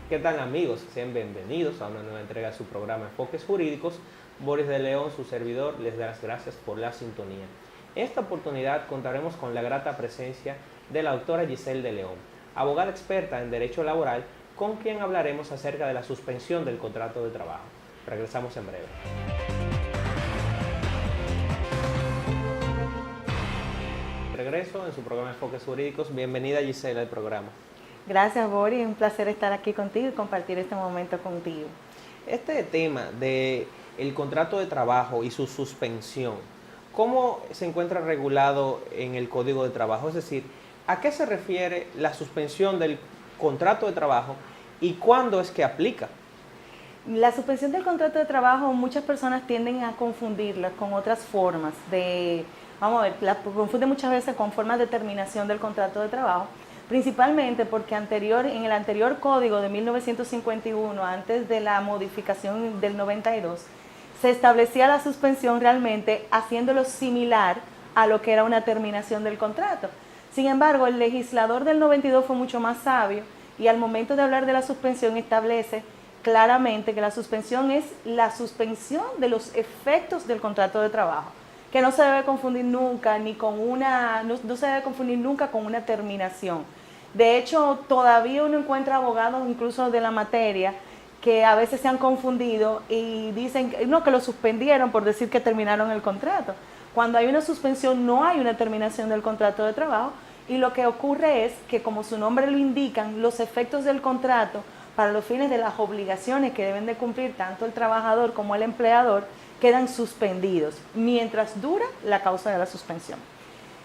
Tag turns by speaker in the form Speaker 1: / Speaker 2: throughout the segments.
Speaker 1: ¿Qué tal, amigos? Sean bienvenidos a una nueva entrega de su programa Enfoques Jurídicos. Boris de León, su servidor, les da las gracias por la sintonía. En esta oportunidad contaremos con la grata presencia de la doctora Giselle de León, abogada experta en Derecho Laboral, con quien hablaremos acerca de la suspensión del contrato de trabajo. Regresamos en breve. Regreso en su programa Enfoques Jurídicos. Bienvenida, Giselle, al programa.
Speaker 2: Gracias, Boris. Un placer estar aquí contigo y compartir este momento contigo.
Speaker 1: Este tema del contrato de trabajo y su suspensión, ¿cómo se encuentra regulado en el Código de Trabajo? Es decir, ¿a qué se refiere la suspensión del contrato de trabajo y cuándo es que aplica?
Speaker 2: La suspensión del contrato de trabajo, muchas personas tienden a confundirla con otras formas de, vamos a ver, la confunden muchas veces con formas de terminación del contrato de trabajo, principalmente porque en el anterior código de 1951, antes de la modificación del 92, se establecía la suspensión realmente haciéndolo similar a lo que era una terminación del contrato. Sin embargo, el legislador del 92 fue mucho más sabio y al momento de hablar de la suspensión establece claramente que la suspensión es la suspensión de los efectos del contrato de trabajo, que no se debe confundir nunca no se debe confundir nunca con una terminación. De hecho, todavía uno encuentra abogados incluso de la materia que a veces se han confundido y dicen no, que lo suspendieron por decir que terminaron el contrato. Cuando hay una suspensión no hay una terminación del contrato de trabajo y lo que ocurre es que, como su nombre lo indican, los efectos del contrato para los fines de las obligaciones que deben de cumplir tanto el trabajador como el empleador quedan suspendidos mientras dura la causa de la suspensión.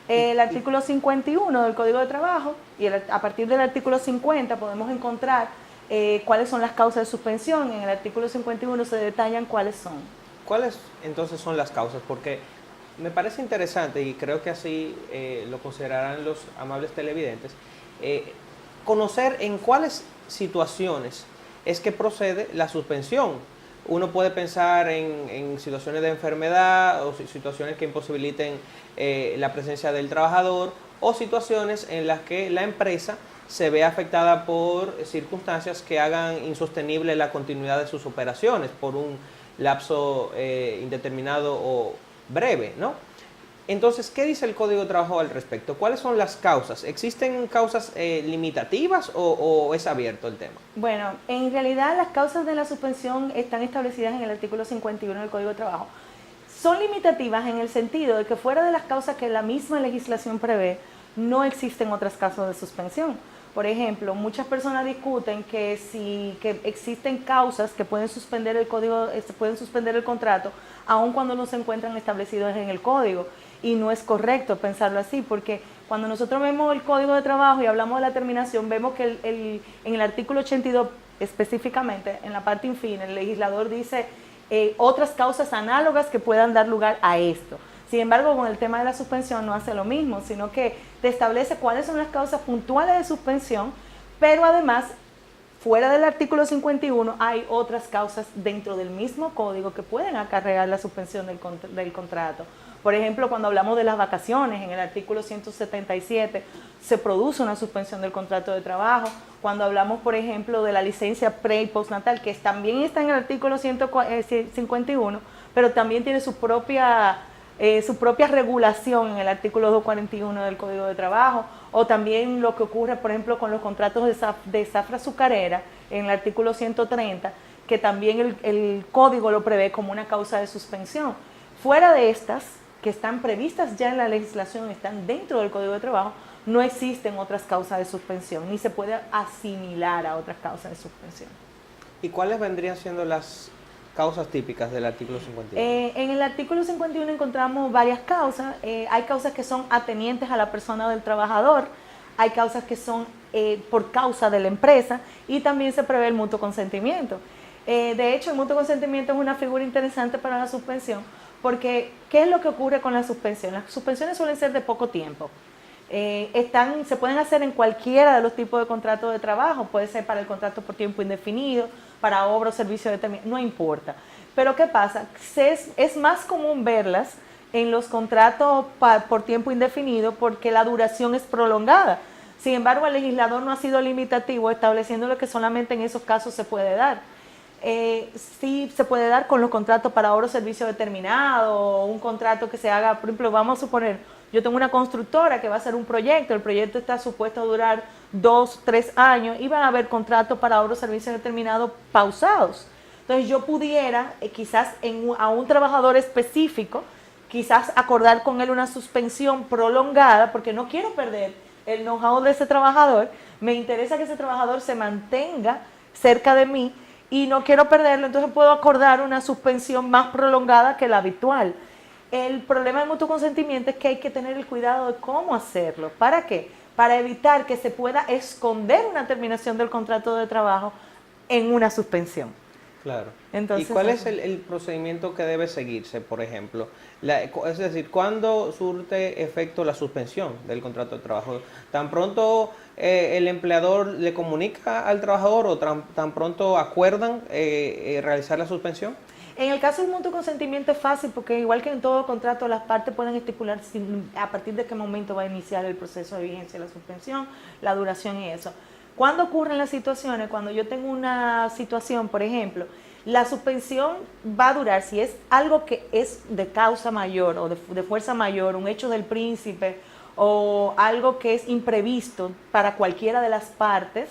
Speaker 2: El artículo 51 del Código de Trabajo y a partir del artículo 50 podemos encontrar cuáles son las causas de suspensión. En el artículo 51 se detallan cuáles son.
Speaker 1: ¿Cuáles entonces son las causas? Porque me parece interesante y creo que así lo considerarán los amables televidentes, conocer en cuáles situaciones es que procede la suspensión. Uno puede pensar en situaciones de enfermedad o situaciones que imposibiliten la presencia del trabajador o situaciones en las que la empresa se ve afectada por circunstancias que hagan insostenible la continuidad de sus operaciones por un lapso indeterminado o breve, ¿no? Entonces, ¿qué dice el Código de Trabajo al respecto? ¿Cuáles son las causas? ¿Existen causas limitativas o es abierto el tema?
Speaker 2: Bueno, en realidad las causas de la suspensión están establecidas en el artículo 51 del Código de Trabajo. Son limitativas en el sentido de que fuera de las causas que la misma legislación prevé, no existen otras causas de suspensión. Por ejemplo, muchas personas discuten que existen causas que pueden suspender pueden suspender el contrato, aun cuando no se encuentran establecidos en el código. Y no es correcto pensarlo así, porque cuando nosotros vemos el Código de Trabajo y hablamos de la terminación, vemos que en el artículo 82 específicamente, en la parte infine, el legislador dice otras causas análogas que puedan dar lugar a esto. Sin embargo, con el tema de la suspensión no hace lo mismo, sino que te establece cuáles son las causas puntuales de suspensión, pero además, fuera del artículo 51, hay otras causas dentro del mismo código que pueden acarrear la suspensión del contrato. Por ejemplo, cuando hablamos de las vacaciones, en el artículo 177 se produce una suspensión del contrato de trabajo. Cuando hablamos, por ejemplo, de la licencia pre y postnatal, que también está en el artículo 151, pero también tiene su propia regulación en el artículo 241 del Código de Trabajo, o también lo que ocurre, por ejemplo, con los contratos de zafra azucarera en el artículo 130, que también el Código lo prevé como una causa de suspensión. Fuera de estas, que están previstas ya en la legislación, están dentro del Código de Trabajo, no existen otras causas de suspensión, ni se puede asimilar a otras causas de suspensión.
Speaker 1: ¿Y cuáles vendrían siendo las causas típicas del artículo 51?
Speaker 2: En el artículo 51 encontramos varias causas. Hay causas que son atenientes a la persona del trabajador, hay causas que son por causa de la empresa y también se prevé el mutuo consentimiento. De hecho, el mutuo consentimiento es una figura interesante para la suspensión porque ¿qué es lo que ocurre con la suspensión? Las suspensiones suelen ser de poco tiempo. Se pueden hacer en cualquiera de los tipos de contratos de trabajo, puede ser para el contrato por tiempo indefinido, para obra o servicio determinado, no importa. Pero ¿qué pasa? Es más común verlas en los contratos por tiempo indefinido porque la duración es prolongada. Sin embargo, el legislador no ha sido limitativo, estableciéndolo que solamente en esos casos se puede dar. Sí se puede dar con los contratos para obra o servicio determinado, o un contrato que se haga, por ejemplo, vamos a suponer, yo tengo una constructora que va a hacer un proyecto, el proyecto está supuesto a durar 2, 3 años, y van a haber contratos para obra o servicio determinado pausados. Entonces yo pudiera, quizás a un trabajador específico, quizás acordar con él una suspensión prolongada, porque no quiero perder el know-how de ese trabajador, me interesa que ese trabajador se mantenga cerca de mí y no quiero perderlo, entonces puedo acordar una suspensión más prolongada que la habitual. El problema del mutuo consentimiento es que hay que tener el cuidado de cómo hacerlo. ¿Para qué? Para evitar que se pueda esconder una terminación del contrato de trabajo en una suspensión.
Speaker 1: Claro.
Speaker 2: Entonces,
Speaker 1: ¿y cuál es el procedimiento que debe seguirse, por ejemplo? Es decir, ¿cuándo surte efecto la suspensión del contrato de trabajo? ¿Tan pronto el empleador le comunica al trabajador o tan pronto acuerdan realizar la suspensión?
Speaker 2: En el caso del mutuo consentimiento es fácil porque igual que en todo contrato las partes pueden estipular a partir de qué momento va a iniciar el proceso de vigencia de la suspensión, la duración y eso. ¿Cuándo ocurren las situaciones? Cuando yo tengo una situación, por ejemplo, la suspensión va a durar, si es algo que es de causa mayor o de fuerza mayor, un hecho del príncipe o algo que es imprevisto para cualquiera de las partes,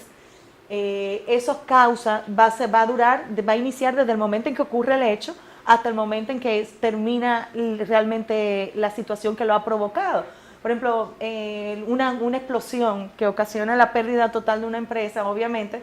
Speaker 2: esos causas va a iniciar desde el momento en que ocurre el hecho hasta el momento en que termina realmente la situación que lo ha provocado. Por ejemplo, una explosión que ocasiona la pérdida total de una empresa, obviamente,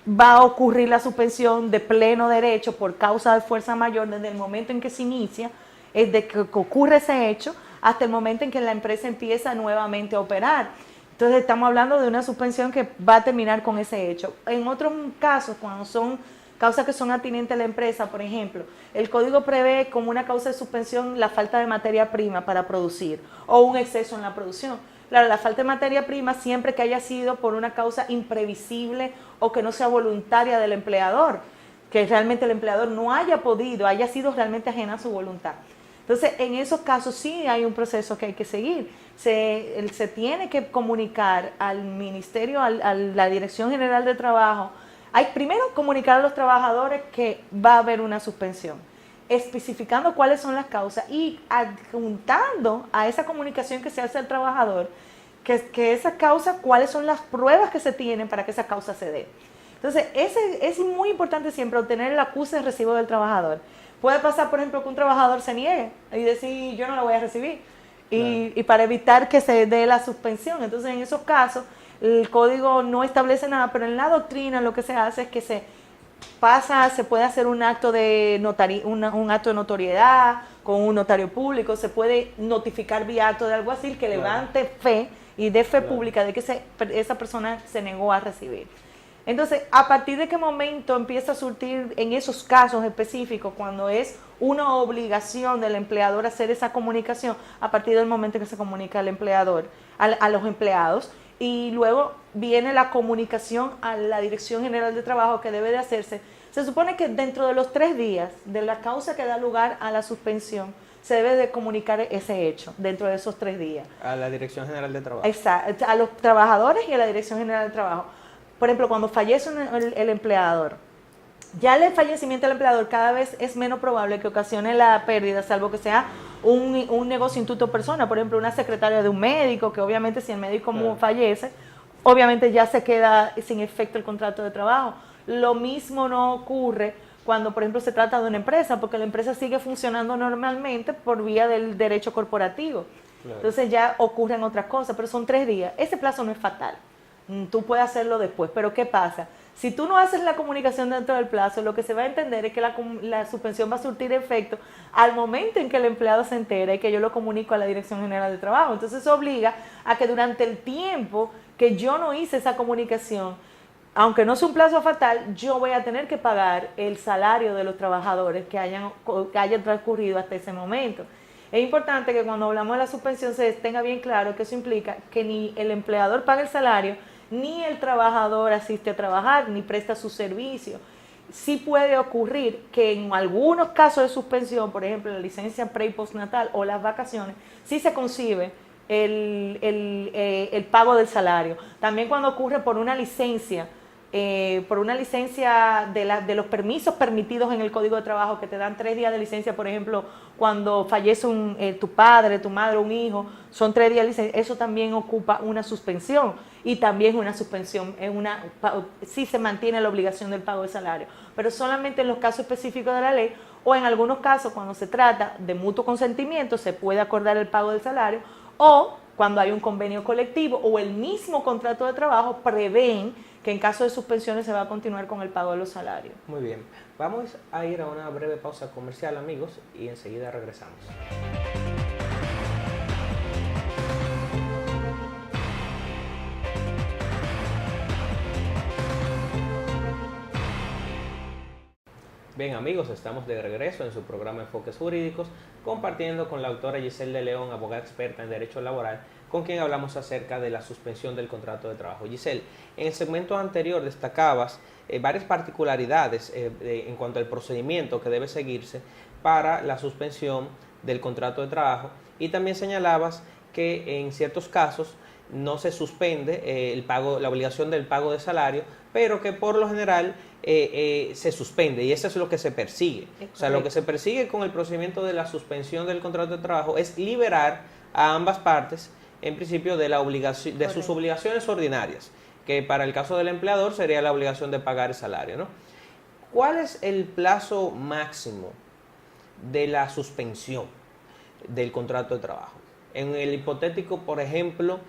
Speaker 2: va a ocurrir la suspensión de pleno derecho por causa de fuerza mayor desde el momento en que se inicia, desde que ocurre ese hecho, hasta el momento en que la empresa empieza nuevamente a operar. Entonces estamos hablando de una suspensión que va a terminar con ese hecho. En otros casos, cuando son causas que son atinentes a la empresa, por ejemplo, el código prevé como una causa de suspensión la falta de materia prima para producir o un exceso en la producción. Claro, la falta de materia prima siempre que haya sido por una causa imprevisible o que no sea voluntaria del empleador, que realmente el empleador no haya podido, haya sido realmente ajena a su voluntad. Entonces, en esos casos sí hay un proceso que hay que seguir. Se tiene que comunicar al ministerio, a la Dirección General de Trabajo. Hay primero comunicar a los trabajadores que va a haber una suspensión, especificando cuáles son las causas y adjuntando a esa comunicación que se hace al trabajador, que esa causa, cuáles son las pruebas que se tienen para que esa causa se dé. Entonces, es muy importante siempre obtener el acuse de recibo del trabajador. Puede pasar, por ejemplo, que un trabajador se niegue y decir, yo no la voy a recibir, y para evitar que se dé la suspensión. Entonces, en esos casos, el código no establece nada, pero en la doctrina lo que se hace es que se puede hacer un acto de un acto de notoriedad con un notario público, se puede notificar vía acto de alguacil que levante fe y dé fe pública de que esa persona se negó a recibir. Entonces, ¿a partir de qué momento empieza a surtir en esos casos específicos, cuando es una obligación del empleador hacer esa comunicación? A partir del momento en que se comunica al empleador, a los empleados, y luego viene la comunicación a la Dirección General de Trabajo que debe de hacerse. Se supone que dentro de los 3 días de la causa que da lugar a la suspensión, se debe de comunicar ese hecho dentro de esos 3 días.
Speaker 1: A la Dirección General de Trabajo.
Speaker 2: Exacto, a los trabajadores y a la Dirección General de Trabajo. Por ejemplo, cuando fallece el empleador, ya el fallecimiento del empleador cada vez es menos probable que ocasione la pérdida, salvo que sea un negocio instituto persona, por ejemplo, una secretaria de un médico, que obviamente si el médico fallece, obviamente ya se queda sin efecto el contrato de trabajo. Lo mismo no ocurre cuando, por ejemplo, se trata de una empresa, porque la empresa sigue funcionando normalmente por vía del derecho corporativo. Claro. Entonces ya ocurren otras cosas, pero son 3 días. Ese plazo no es fatal. Tú puedes hacerlo después, pero ¿qué pasa? Si tú no haces la comunicación dentro del plazo, lo que se va a entender es que la suspensión va a surtir efecto al momento en que el empleado se entera y que yo lo comunico a la Dirección General de Trabajo. Entonces eso obliga a que durante el tiempo que yo no hice esa comunicación, aunque no sea un plazo fatal, yo voy a tener que pagar el salario de los trabajadores que hayan transcurrido hasta ese momento. Es importante que cuando hablamos de la suspensión se tenga bien claro que eso implica que ni el empleador paga el salario, ni el trabajador asiste a trabajar, ni presta su servicio. Sí puede ocurrir que en algunos casos de suspensión, por ejemplo, la licencia pre y postnatal o las vacaciones, sí se concibe el pago del salario. También cuando ocurre por una licencia de los permisos permitidos en el Código de Trabajo, que te dan 3 días de licencia, por ejemplo, cuando fallece tu padre, tu madre, un hijo, son 3 días de licencia, eso también ocupa una suspensión, y también una suspensión, sí se mantiene la obligación del pago del salario, pero solamente en los casos específicos de la ley, o en algunos casos cuando se trata de mutuo consentimiento se puede acordar el pago del salario, o cuando hay un convenio colectivo o el mismo contrato de trabajo prevén que en caso de suspensiones se va a continuar con el pago de los salarios.
Speaker 1: Muy bien, vamos a ir a una breve pausa comercial, amigos, y enseguida regresamos. Bien, amigos, estamos de regreso en su programa Enfoques Jurídicos, compartiendo con la autora Giselle de León, abogada experta en Derecho Laboral, con quien hablamos acerca de la suspensión del contrato de trabajo. Giselle, en el segmento anterior destacabas varias particularidades en cuanto al procedimiento que debe seguirse para la suspensión del contrato de trabajo, y también señalabas que en ciertos casos no se suspende la obligación del pago de salario, pero que por lo general se suspende, y eso es lo que se persigue. O sea, lo que se persigue con el procedimiento de la suspensión del contrato de trabajo es liberar a ambas partes, en principio, de la obligación, de sus obligaciones ordinarias, que para el caso del empleador sería la obligación de pagar el salario, ¿no? ¿Cuál es el plazo máximo de la suspensión del contrato de trabajo? En el hipotético, por ejemplo,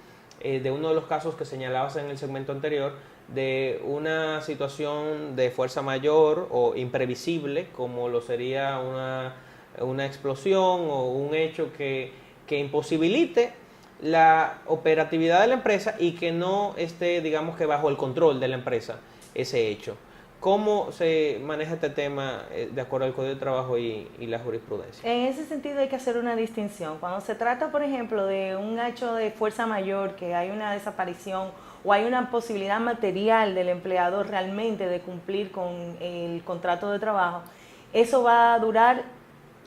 Speaker 1: de uno de los casos que señalabas en el segmento anterior, de una situación de fuerza mayor o imprevisible, como lo sería una explosión o un hecho que imposibilite la operatividad de la empresa y que no esté, digamos, que bajo el control de la empresa ese hecho. ¿Cómo se maneja este tema de acuerdo al Código de Trabajo y la jurisprudencia?
Speaker 2: En ese sentido hay que hacer una distinción. Cuando se trata, por ejemplo, de un hecho de fuerza mayor, que hay una desaparición o hay una posibilidad material del empleador realmente de cumplir con el contrato de trabajo, eso va a durar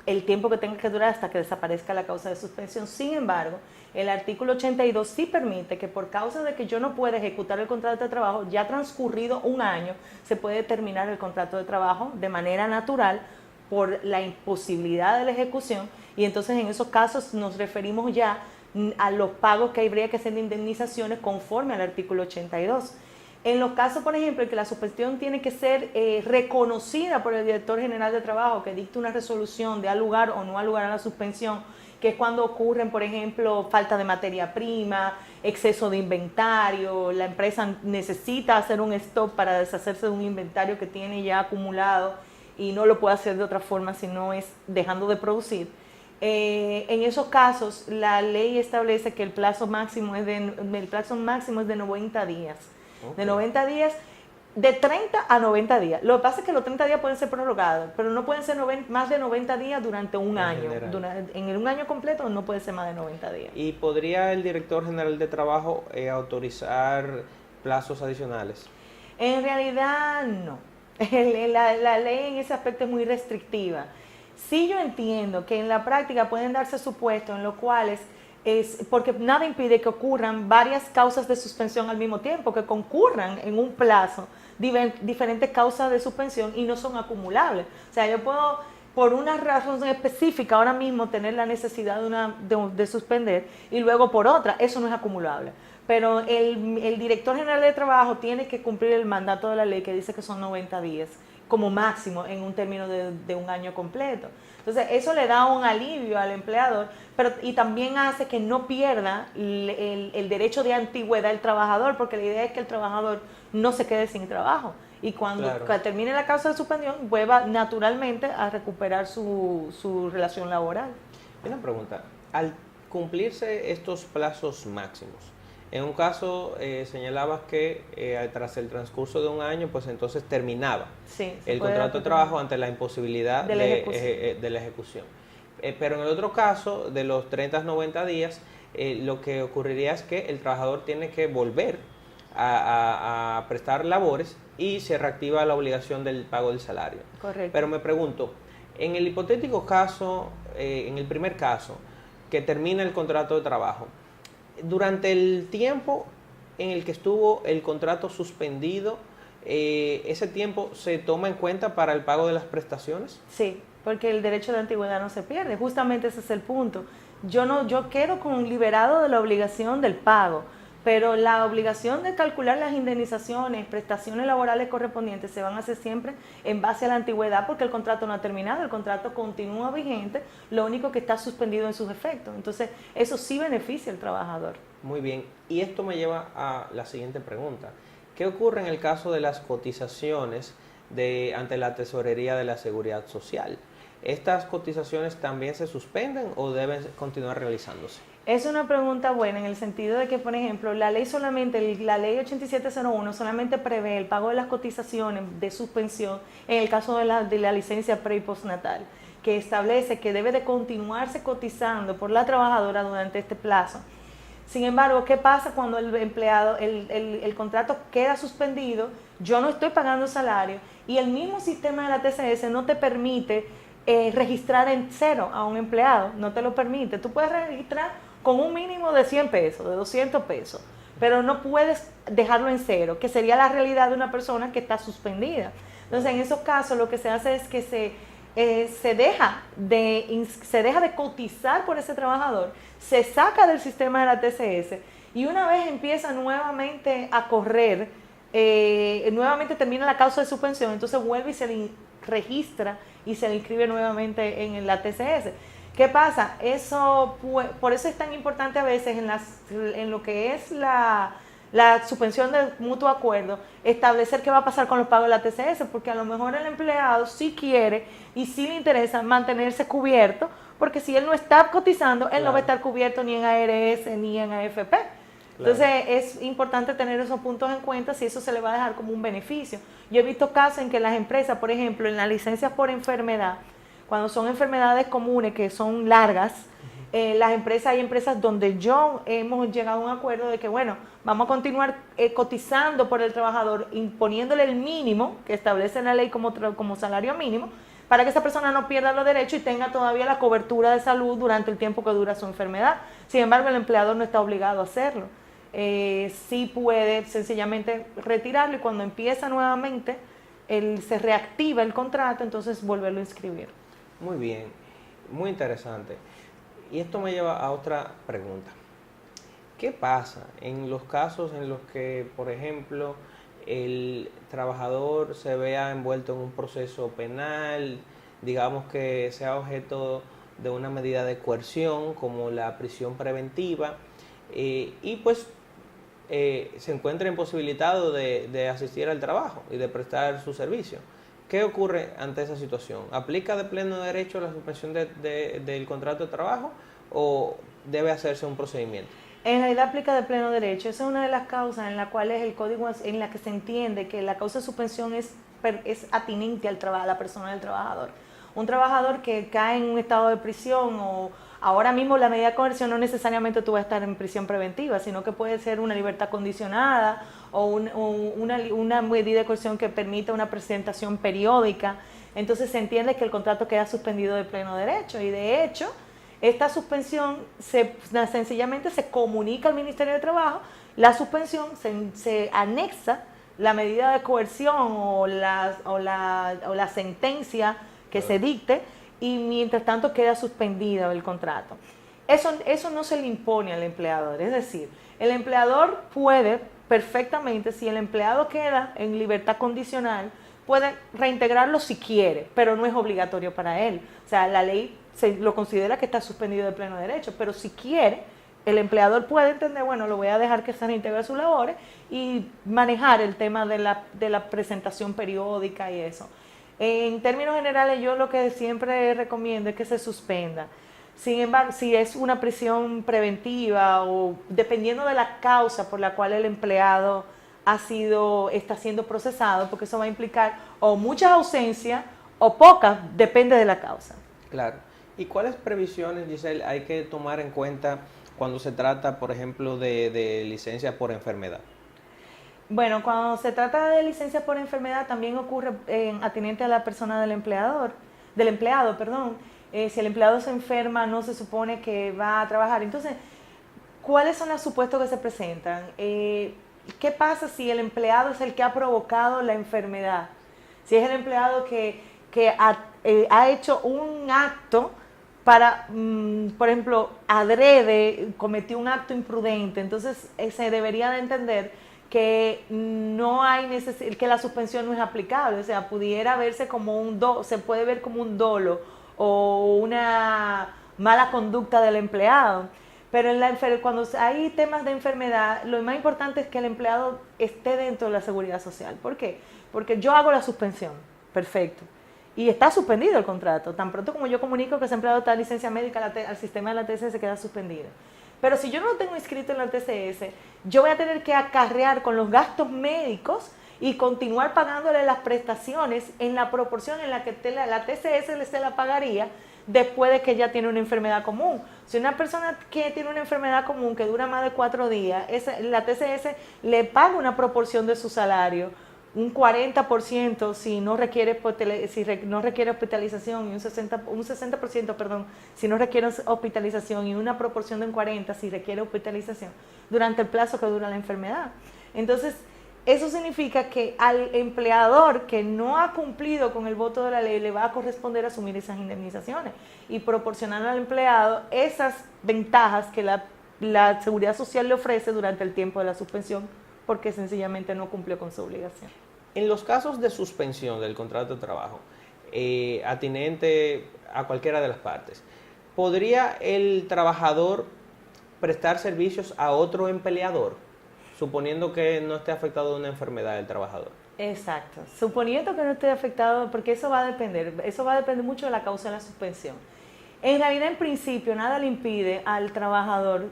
Speaker 2: el tiempo que tenga que durar hasta que desaparezca la causa de suspensión. Sin embargo, el artículo 82 sí permite que por causa de que yo no pueda ejecutar el contrato de trabajo, ya transcurrido un año, se puede terminar el contrato de trabajo de manera natural por la imposibilidad de la ejecución, y entonces en esos casos nos referimos ya a los pagos que habría que hacer de indemnizaciones conforme al artículo 82. En los casos, por ejemplo, en que la suspensión tiene que ser reconocida por el director general de trabajo, que dicte una resolución de al lugar o no al lugar a la suspensión, que es cuando ocurren, por ejemplo, falta de materia prima, exceso de inventario, la empresa necesita hacer un stop para deshacerse de un inventario que tiene ya acumulado y no lo puede hacer de otra forma si no es dejando de producir. En esos casos, la ley establece que el plazo máximo es de 90 días. Okay. De 90 días, de 30 a 90 días. Lo que pasa es que los 30 días pueden ser prorrogados, pero no pueden ser más de 90 días durante un año. En un año completo no puede ser más de 90 días.
Speaker 1: ¿Y podría el director general de trabajo autorizar plazos adicionales?
Speaker 2: En realidad no. La ley en ese aspecto es muy restrictiva. Sí, yo entiendo que en la práctica pueden darse supuestos en los cuales porque nada impide que ocurran varias causas de suspensión al mismo tiempo, que concurran en un plazo diferentes causas de suspensión y no son acumulables. O sea, yo puedo, por una razón específica, ahora mismo tener la necesidad de suspender y luego por otra, eso no es acumulable. Pero el director general de trabajo tiene que cumplir el mandato de la ley que dice que son 90 días como máximo en un término de un año completo. Entonces, eso le da un alivio al empleador, y también hace que no pierda el derecho de antigüedad del trabajador, porque la idea es que el trabajador no se quede sin trabajo. Y cuando termine la causa de suspensión, vuelva naturalmente a recuperar su relación laboral.
Speaker 1: Una pregunta. Al cumplirse estos plazos máximos, en un caso señalabas que tras el transcurso de un año, pues entonces terminaba el contrato de trabajo ante la imposibilidad de la ejecución. Pero en el otro caso, de los 30 a 90 días, lo que ocurriría es que el trabajador tiene que volver a prestar labores y se reactiva la obligación del pago del salario.
Speaker 2: Correcto.
Speaker 1: Pero me pregunto, en el hipotético caso, en el primer caso, que termina el contrato de trabajo, Durante el tiempo en el que estuvo el contrato suspendido, ¿ese tiempo se toma en cuenta para el pago de las prestaciones?
Speaker 2: Sí, porque el derecho de antigüedad no se pierde, justamente ese es el punto. Yo quedo con liberado de la obligación del pago, pero la obligación de calcular las indemnizaciones, prestaciones laborales correspondientes se van a hacer siempre en base a la antigüedad porque el contrato no ha terminado, el contrato continúa vigente, lo único que está suspendido en sus efectos. Entonces, eso sí beneficia al trabajador.
Speaker 1: Muy bien, y esto me lleva a la siguiente pregunta. ¿Qué ocurre en el caso de las cotizaciones ante la Tesorería de la Seguridad Social? ¿Estas cotizaciones también se suspenden o deben continuar realizándose?
Speaker 2: Es una pregunta buena en el sentido de que, por ejemplo, la ley 8701 solamente prevé el pago de las cotizaciones de suspensión en el caso de la licencia pre y postnatal, que establece que debe de continuarse cotizando por la trabajadora durante este plazo. Sin embargo, ¿qué pasa cuando el empleado, el contrato queda suspendido? Yo no estoy pagando salario y el mismo sistema de la TCS no te permite registrar en cero a un empleado, no te lo permite. Tú puedes registrar con un mínimo de 100 pesos, de 200 pesos, pero no puedes dejarlo en cero, que sería la realidad de una persona que está suspendida. Entonces, en esos casos lo que se hace es que se deja de cotizar por ese trabajador, se saca del sistema de la TCS y una vez empieza nuevamente a correr, nuevamente termina la causa de suspensión, entonces vuelve y se le registra y se le inscribe nuevamente en la TCS. ¿Qué pasa? Por eso es tan importante a veces en lo que es la suspensión de mutuo acuerdo, establecer qué va a pasar con los pagos de la TCS, porque a lo mejor el empleado sí quiere y sí le interesa mantenerse cubierto, porque si él no está cotizando, él no va a estar cubierto ni en ARS ni en AFP. Entonces es importante tener esos puntos en cuenta si eso se le va a dejar como un beneficio. Yo he visto casos en que las empresas, por ejemplo, en las licencias por enfermedad, cuando son enfermedades comunes que son largas, hay empresas donde hemos llegado a un acuerdo de que, bueno, vamos a continuar cotizando por el trabajador, imponiéndole el mínimo que establece la ley como salario mínimo, para que esa persona no pierda los derechos y tenga todavía la cobertura de salud durante el tiempo que dura su enfermedad. Sin embargo, el empleador no está obligado a hacerlo. Sí puede sencillamente retirarlo y cuando empieza nuevamente, se reactiva el contrato, entonces volverlo a inscribir.
Speaker 1: Muy bien, muy interesante. Y esto me lleva a otra pregunta. ¿Qué pasa en los casos en los que, por ejemplo, el trabajador se vea envuelto en un proceso penal, digamos que sea objeto de una medida de coerción como la prisión preventiva, y pues se encuentra imposibilitado de asistir al trabajo y de prestar su servicio? ¿Qué ocurre ante esa situación? ¿Aplica de pleno derecho la suspensión del contrato de trabajo o debe hacerse un procedimiento?
Speaker 2: En realidad aplica de pleno derecho. Esa es una de las causas en las cuales el código, en la que se entiende que la causa de suspensión es atinente a la persona del trabajador. Un trabajador que cae en un estado de prisión o ahora mismo la medida de coerción no necesariamente tú vas a estar en prisión preventiva, sino que puede ser una libertad condicionada o una medida de coerción que permita una presentación periódica. Entonces se entiende que el contrato queda suspendido de pleno derecho y de hecho esta suspensión sencillamente se comunica al Ministerio de Trabajo, la suspensión se anexa la medida de coerción o la sentencia que se dicte y mientras tanto queda suspendido el contrato. Eso no se le impone al empleador, es decir, el empleador puede perfectamente, si el empleado queda en libertad condicional, puede reintegrarlo si quiere, pero no es obligatorio para él. O sea, la ley lo considera que está suspendido de pleno derecho, pero si quiere, el empleador puede entender, bueno, lo voy a dejar que se reintegre a sus labores y manejar el tema de la presentación periódica y eso. En términos generales, yo lo que siempre recomiendo es que se suspenda. Sin embargo, si es una prisión preventiva o dependiendo de la causa por la cual el empleado está siendo procesado, porque eso va a implicar o muchas ausencias o pocas, depende de la causa.
Speaker 1: Claro. ¿Y cuáles previsiones, Giselle, hay que tomar en cuenta cuando se trata, por ejemplo, de licencia por enfermedad?
Speaker 2: Bueno, cuando se trata de licencia por enfermedad también ocurre atinente a la persona del empleado. Si el empleado se enferma, no se supone que va a trabajar. Entonces, ¿Cuáles son los supuestos que se presentan? ¿Qué pasa si el empleado es el que ha provocado la enfermedad? Si es el empleado que ha hecho un acto para, por ejemplo, adrede, cometió un acto imprudente, entonces se debería de entender que no hay que la suspensión no es aplicable, o sea, pudiera verse como se puede ver como un dolo o una mala conducta del empleado. Pero cuando hay temas de enfermedad, lo más importante es que el empleado esté dentro de la seguridad social. ¿Por qué? Porque yo hago la suspensión, perfecto, y está suspendido el contrato. Tan pronto como yo comunico que ese empleado está en licencia médica, al sistema de la TCS queda suspendido. Pero si yo no lo tengo inscrito en la TCS, yo voy a tener que acarrear con los gastos médicos y continuar pagándole las prestaciones en la proporción en la que la TCS se la pagaría después de que ya tiene una enfermedad común. Si una persona que tiene una enfermedad común que dura más de 4 días, la TCS le paga una proporción de su salario, un 40% si no requiere hospitalización y un 60%, perdón, si no requiere hospitalización y una proporción de un 40% si requiere hospitalización durante el plazo que dura la enfermedad. Entonces, eso significa que al empleador que no ha cumplido con el voto de la ley le va a corresponder asumir esas indemnizaciones y proporcionar al empleado esas ventajas que la Seguridad Social le ofrece durante el tiempo de la suspensión porque sencillamente no cumplió con su obligación.
Speaker 1: En los casos de suspensión del contrato de trabajo, atinente a cualquiera de las partes, ¿podría el trabajador prestar servicios a otro empleador, suponiendo que no esté afectado de una enfermedad del trabajador?
Speaker 2: Exacto, suponiendo que no esté afectado, porque eso va a depender mucho de la causa de la suspensión. En realidad, en principio, nada le impide al trabajador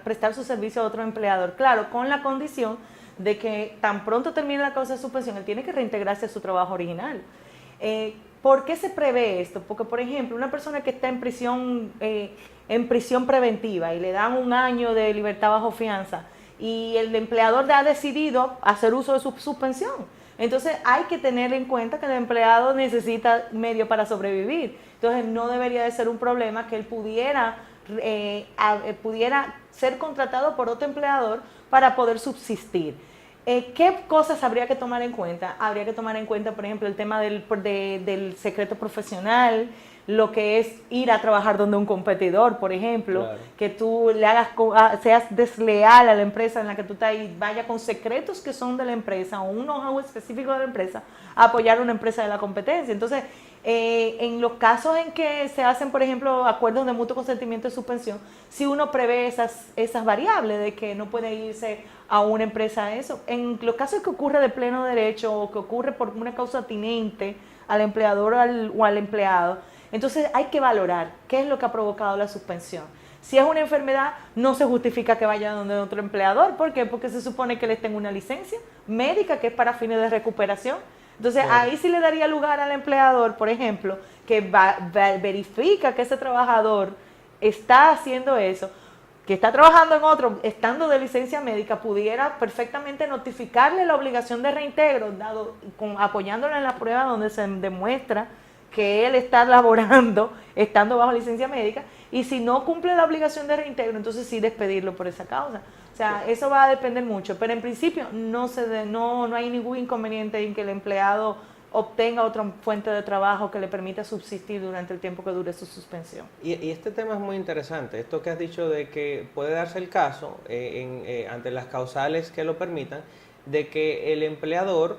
Speaker 2: prestar su servicio a otro empleador, claro, con la condición de que tan pronto termine la causa de suspensión, él tiene que reintegrarse a su trabajo original. ¿Por qué se prevé esto? Porque, por ejemplo, una persona que está en prisión preventiva y le dan 1 año de libertad bajo fianza y el empleador ha decidido hacer uso de su suspensión. Entonces hay que tener en cuenta que el empleado necesita medio para sobrevivir. Entonces no debería de ser un problema que él pudiera ser contratado por otro empleador para poder subsistir. ¿Qué cosas habría que tomar en cuenta? Habría que tomar en cuenta, por ejemplo, el tema del secreto profesional, lo que es ir a trabajar donde un competidor, por ejemplo, claro, que tú seas desleal a la empresa en la que tú estás y vaya con secretos que son de la empresa o un know-how específico de la empresa a apoyar a una empresa de la competencia. Entonces, en los casos en que se hacen, por ejemplo, acuerdos de mutuo consentimiento de suspensión, si uno prevé esas variables de que no puede irse a una empresa eso. En los casos que ocurre de pleno derecho o que ocurre por una causa atinente al empleador o al empleado, entonces hay que valorar qué es lo que ha provocado la suspensión. Si es una enfermedad, no se justifica que vaya donde otro empleador. ¿Por qué? Porque se supone que él tenga una licencia médica que es para fines de recuperación. Entonces, ahí sí le daría lugar al empleador, por ejemplo, que verifica que ese trabajador está haciendo eso, que está trabajando en otro, estando de licencia médica, pudiera perfectamente notificarle la obligación de reintegro, apoyándolo en la prueba donde se demuestra que él está laborando, estando bajo licencia médica, y si no cumple la obligación de reintegro, entonces sí despedirlo por esa causa. O sea, eso va a depender mucho, pero en principio no hay ningún inconveniente en que el empleado obtenga otra fuente de trabajo que le permita subsistir durante el tiempo que dure su suspensión.
Speaker 1: Y este tema es muy interesante, esto que has dicho de que puede darse el caso, ante las causales que lo permitan, de que el empleador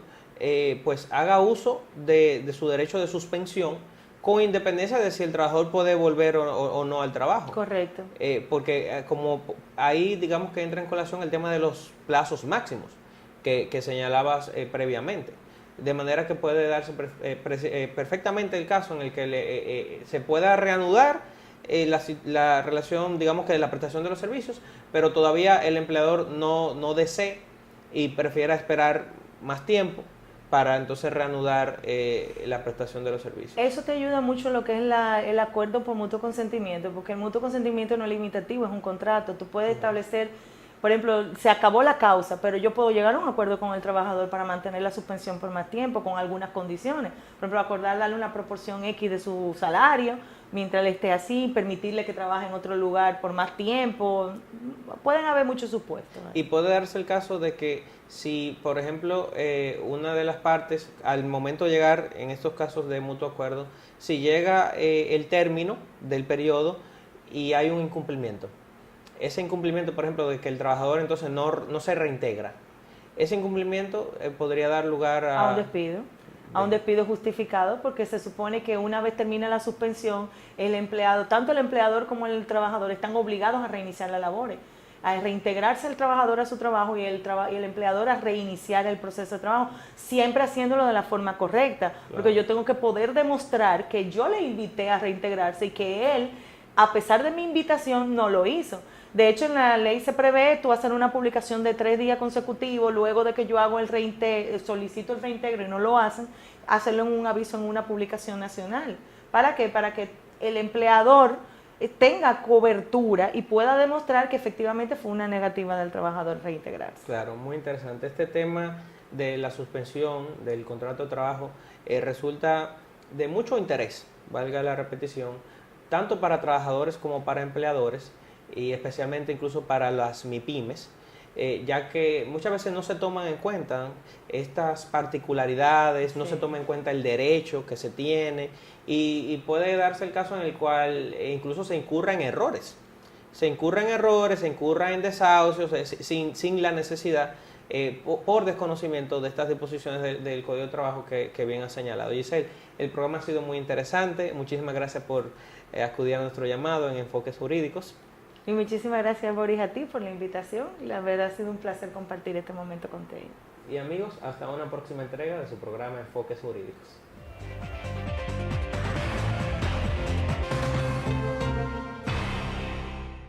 Speaker 1: pues haga uso de su derecho de suspensión con independencia de si el trabajador puede volver o no al trabajo.
Speaker 2: Correcto.
Speaker 1: Porque como ahí digamos que entra en colación el tema de los plazos máximos que señalabas previamente. De manera que puede darse perfectamente el caso en el que se pueda reanudar la relación, digamos que de la prestación de los servicios, pero todavía el empleador no desee y prefiera esperar más tiempo para entonces reanudar la prestación de los servicios.
Speaker 2: Eso te ayuda mucho en lo que es el acuerdo por mutuo consentimiento, porque el mutuo consentimiento no es limitativo, es un contrato. Tú puedes establecer, por ejemplo, se acabó la causa, pero yo puedo llegar a un acuerdo con el trabajador para mantener la suspensión por más tiempo, con algunas condiciones. Por ejemplo, acordar darle una proporción X de su salario, mientras él esté así, permitirle que trabaje en otro lugar por más tiempo. Pueden haber muchos supuestos, ¿no?
Speaker 1: Y puede darse el caso de que si, por ejemplo, una de las partes, al momento de llegar, en estos casos de mutuo acuerdo, si llega el término del periodo y hay un incumplimiento, ese incumplimiento, por ejemplo, de que el trabajador entonces no se reintegra, ese incumplimiento podría dar lugar
Speaker 2: A un despido. A un despido justificado, porque se supone que una vez termina la suspensión, el empleado, tanto el empleador como el trabajador, están obligados a reiniciar las labores, a reintegrarse el trabajador a su trabajo y el empleador a reiniciar el proceso de trabajo, siempre haciéndolo de la forma correcta,
Speaker 1: Claro.
Speaker 2: porque yo tengo que poder demostrar que yo le invité a reintegrarse y que él, a pesar de mi invitación, no lo hizo. De hecho, en la ley se prevé tú hacer una publicación de 3 días consecutivos, luego de que yo hago solicito el reintegro y no lo hacen, hacerlo en un aviso en una publicación nacional. ¿Para qué? Para que el empleador tenga cobertura y pueda demostrar que efectivamente fue una negativa del trabajador reintegrarse.
Speaker 1: Claro, muy interesante. Este tema de la suspensión del contrato de trabajo resulta de mucho interés, valga la repetición, tanto para trabajadores como para empleadores, y especialmente incluso para las MIPYMES, ya que muchas veces no se toman en cuenta estas particularidades, no se toma en cuenta el derecho que se tiene, y puede darse el caso en el cual incluso se incurra en errores. Se incurra en desahucios sin la necesidad, por desconocimiento de estas disposiciones del Código de Trabajo que bien ha señalado. Giselle, el programa ha sido muy interesante. Muchísimas gracias por acudir a nuestro llamado en Enfoques Jurídicos.
Speaker 2: Y muchísimas gracias, Boris, a ti por la invitación. La verdad ha sido un placer compartir este momento contigo.
Speaker 1: Y amigos, hasta una próxima entrega de su programa Enfoques Jurídicos.